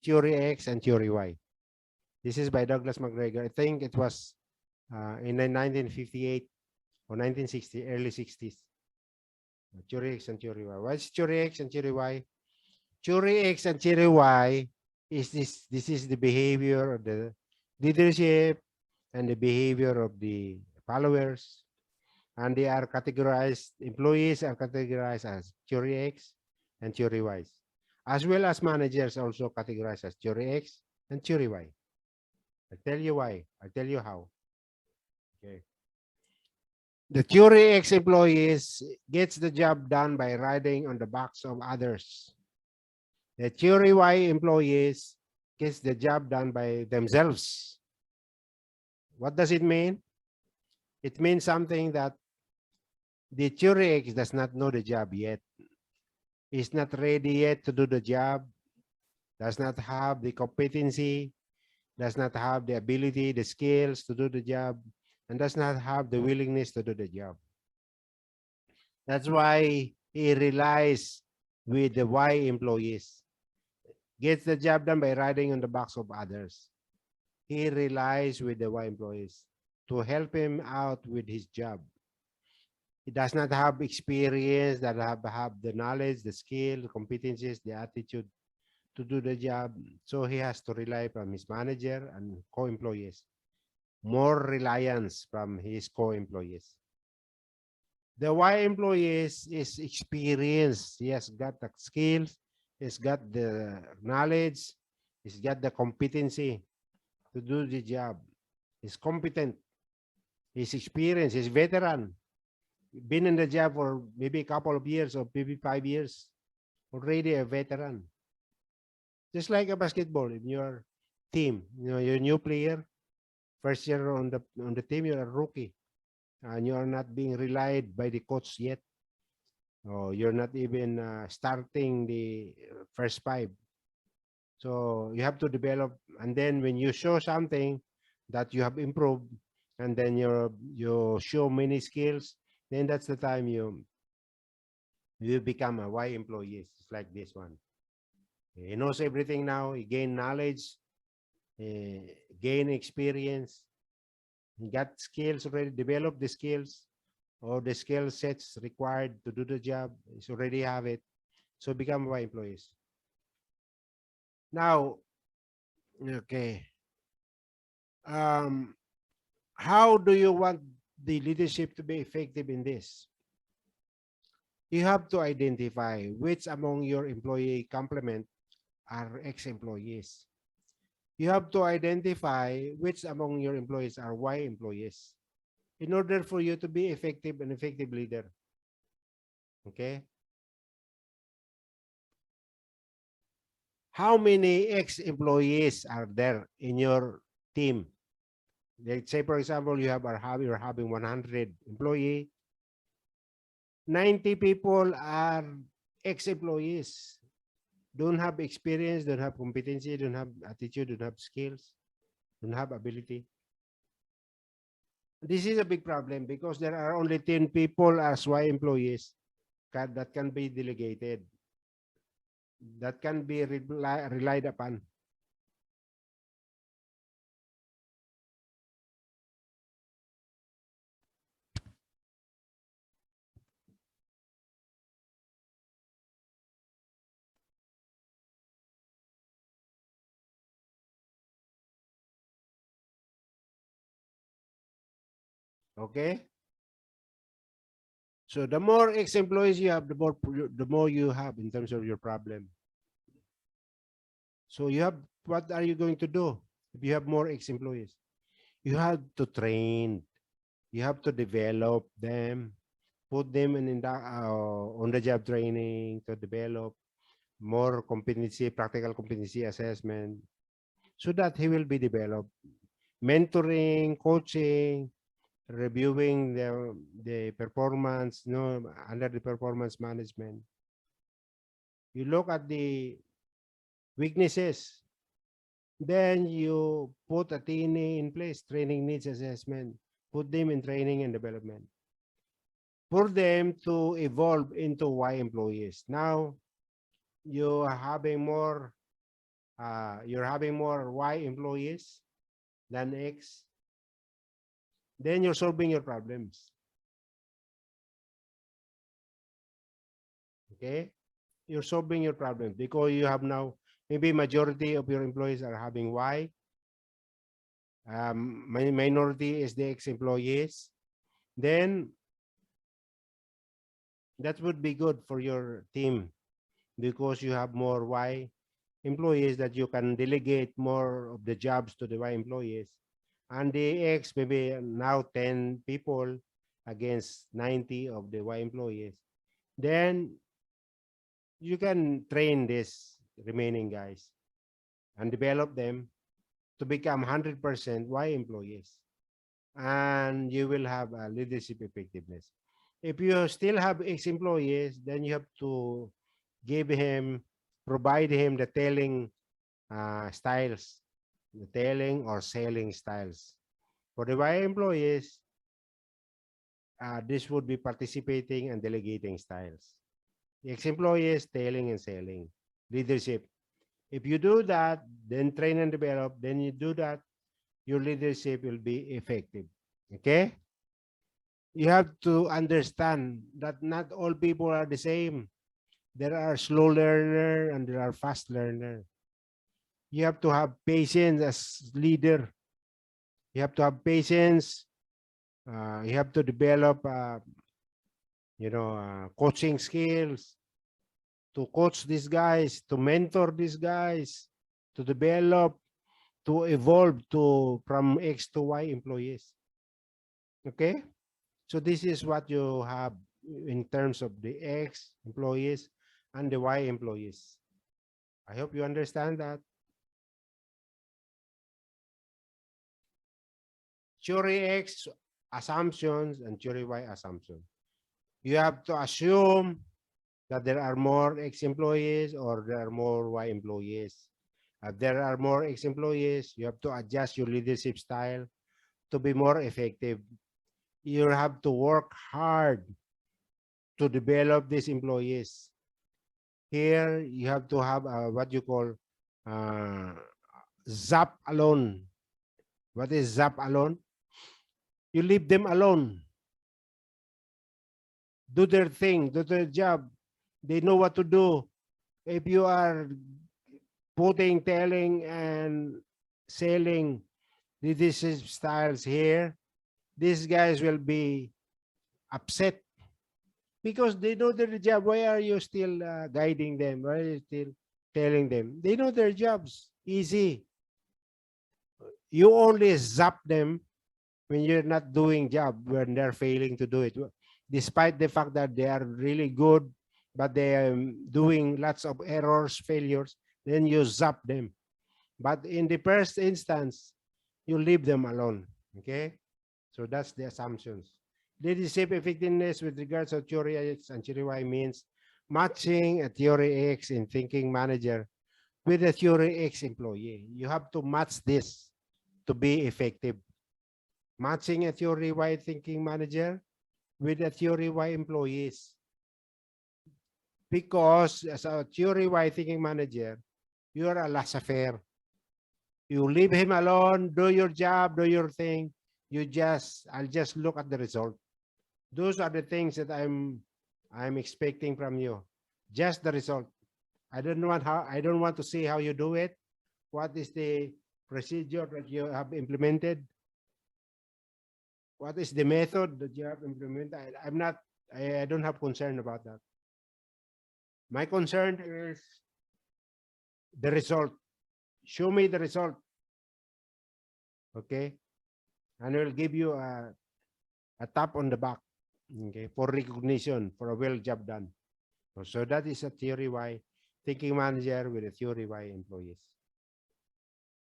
Theory X and Theory Y. This is by Douglas McGregor. I think it was in the 1958 or 1960, early 60s. Theory X and Theory Y. What's Theory X and Theory Y? Theory X and Theory Y is this. This is the behavior of the leadership and the behavior of the followers, and they are categorized. Employees are categorized as Theory X and Theory Y, as well as managers also categorized as Theory X and Theory Y. I'll tell you why. I'll tell you how. Okay. The Theory X employees gets the job done by riding on the backs of others. The Theory Y employees gets the job done by themselves. What does it mean? It means something that the Theory X does not know the job yet. Is not ready yet to do the job, does not have the competency, does not have the ability, the skills to do the job, and does not have the willingness to do the job. That's why he relies with the Y employees. Gets the job done by riding on the backs of others. He relies with the Y employees to help him out with his job. He does not have experience, that have the knowledge, the skill, the competencies, the attitude to do the job. So he has to rely from his manager and co-employees. More reliance from his co-employees. The Y employees is experienced. He has got the skills, he's got the knowledge, he's got the competency to do the job. He's competent, he's experienced, he's veteran. Been in the job for maybe a couple of years or maybe 5 years. Already a veteran. Just like a basketball in your team, you're a new player, first year on the team, you're a rookie, and you are not being relied by the coach yet. Or you're not even starting the first five. So you have to develop, and then when you show something that you have improved, and then you show many skills, then that's the time you become a Y employee. It's like this one. He knows everything now. He gained knowledge, gain experience. He got skills already, developed the skills or the skill sets required to do the job. He's already have it. So become Y employees. Now, okay. How do you want the leadership to be effective in this? You have to identify which among your employee complement are ex-employees. You have to identify which among your employees are Y employees in order for you to be effective, an effective leader. Okay? How many ex-employees are there in your team? Let's say, for example, you're having 100 employee. 90 people are ex-employees. Don't have experience, don't have competency, don't have attitude, don't have skills, don't have ability. This is a big problem because there are only 10 people as Y employees that can be delegated, that can be relied upon. Okay? So the more ex-employees you have, the more you have in terms of your problem. So you have, what are you going to do if you have more ex-employees? You have to train, you have to develop them, put them in the, on the job training to develop more competency, practical competency assessment, so that he will be developed. Mentoring, coaching, reviewing the performance, under the performance management. You look at the weaknesses, then you put a TNA in place, training needs assessment, put them in training and development for them to evolve into Y employees. Now you are having more you're having more Y employees than X, then you're solving your problems. Okay? You're solving your problems because you have now, maybe majority of your employees are having Y. Minority is the X employees. Then that would be good for your team because you have more Y employees that you can delegate more of the jobs to the Y employees. And the X, maybe now 10 people against 90 of the Y employees. Then you can train this remaining guys and develop them to become 100% Y employees. And you will have a leadership effectiveness. If you still have X employees, then you have to provide him the telling styles, the telling or selling styles. For the Y employees, this would be participating and delegating styles. The X-employees, telling and selling, leadership. If you do that, then train and develop, then you do that, your leadership will be effective. Okay? You have to understand that not all people are the same. There are slow learner and there are fast learner. You have to have patience as leader. You have to have patience. You have to develop, coaching skills to coach these guys, to mentor these guys, to develop, to evolve to from X to Y employees. Okay? So this is what you have in terms of the X employees and the Y employees. I hope you understand that. Theory X assumptions and theory Y assumptions. You have to assume that there are more X employees or there are more Y employees. If there are more X employees, you have to adjust your leadership style to be more effective. You have to work hard to develop these employees. Here, you have to have what you call zap alone. What is zap alone? You leave them alone. Do their thing, do their job. They know what to do. If you are putting, telling, and selling leadership styles here, these guys will be upset because they know their job. Why are you still guiding them? Why are you still telling them? They know their jobs. Easy. You only zap them when you're not doing job, when they're failing to do it. Despite the fact that they are really good, but they are doing lots of errors, failures, then you zap them. But in the first instance, you leave them alone. Okay? So that's the assumptions. Leadership effectiveness with regards to theory X and theory Y means matching a theory X in thinking manager with a theory X employee. You have to match this to be effective. Matching a theory Y thinking manager with a theory Y employees. Because as a theory Y thinking manager, you are a laissez-faire. You leave him alone, do your job, do your thing. I'll just look at the result. Those are the things that I'm expecting from you. Just the result. I don't want to see how you do it. What is the procedure that you have implemented? What is the method that you have implemented? I don't have concern about that. My concern is the result. Show me the result. Okay? And I will give you a tap on the back. Okay, for recognition, for a well job done. So that is a theory Y thinking manager with a theory Y employees.